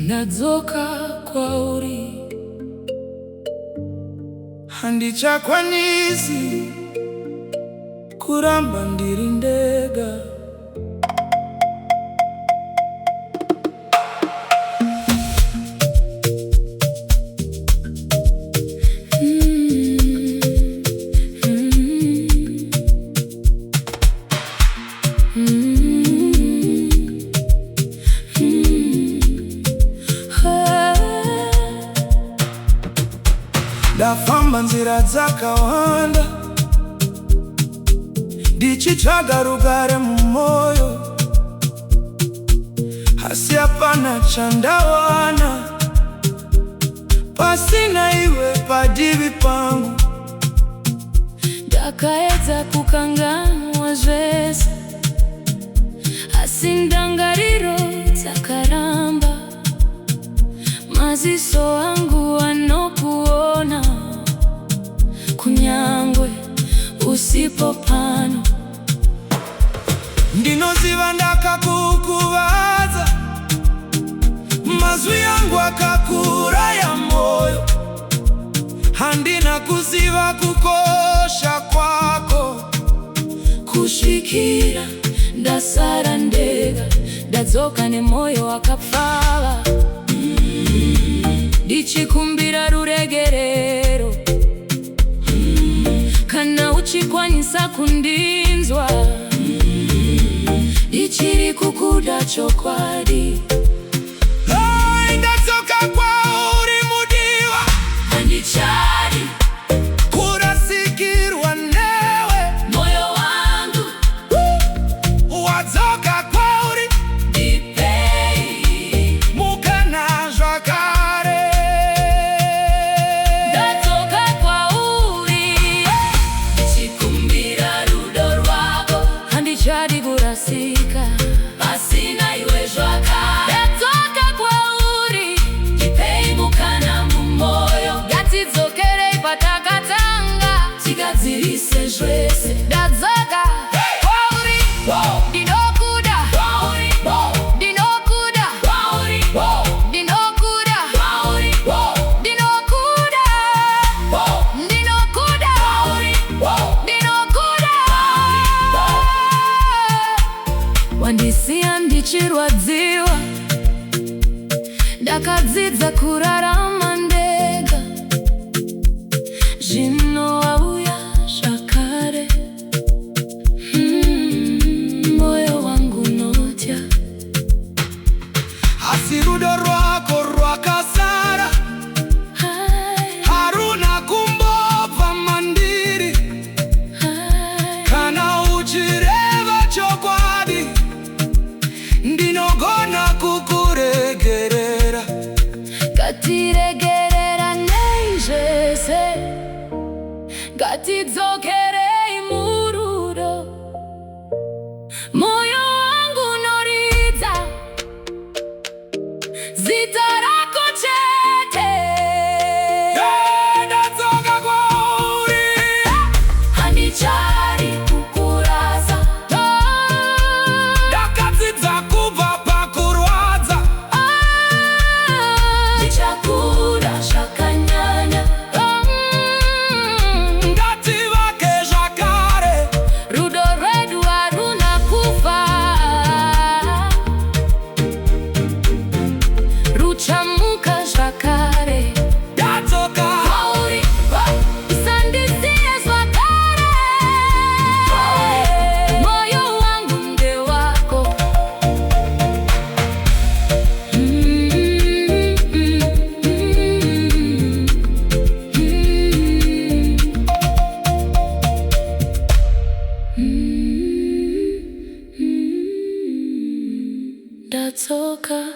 Ndadzoka Kwauri handichakwanisi kuramba ndiri ndega. Ndafamba nzira dzakawanda ndichitsvaga rugare mumoyo, asi hapana chandawana pasina iwe padivi pangu. Ndakaedza kukanganwa zvese, asi ndangariro dzakaramba. Maziso angu anokuona, kunyangwe usipo pano. Ndinoziva ndakakukuvadza, mazwi yangu akakuraya moyo. Handina kuziva kukosha kwako, kusvikira ndasara ndega. Ndadzoka nemoyo wakapfava, ndichikumbira ruregerero. Kana uchikwanisa kundinzwa, ndichiri kukuda chokwadi. Ndadzoka kwauri mudiwa, handichadi kurasikirwa newe. Moyo wangu wadzoka kwauri, ndipei mukana zvakare. Ndadzoka kwauri, ndichikumbira rudo rwako. Handichadi kurasika pasina iwe zvakare. Ndadzoka kwauri, ndipei mukana mumoyo. Ngatidzokerei patakatanga, tigadzirise zvese. Ndadzoka kwauri, ndinokuda, ndinokuda, ndinokuda, ndinokuda, ndinokuda, ndinokuda. Wandisiya ndichirwadziwa, ndakadzidza kurarama ndega. Zvino wauya zvakare, moyo wangu unotya. Asi rudo rwako rwakasara, haruna kumbobva mandiri. Kana uchireva chokwadi, ndinogona kukuregerera. Ngatiregerera nezvese, ngatidzokerei murudo. Moyo wangu unoridza zita rako chete. Ndadzoka kwauri, Handichadi kukurasa, ndakadzidza kubva pakurwadza. ndichakuda zvakanyanya. Ngativake zvakare, Rudo rwedu haruna kufa, ruchamuka zvakare. ndadzoka Kwauri, usandisiye zvakare. Moyo wangu ndewako. Ndadzoka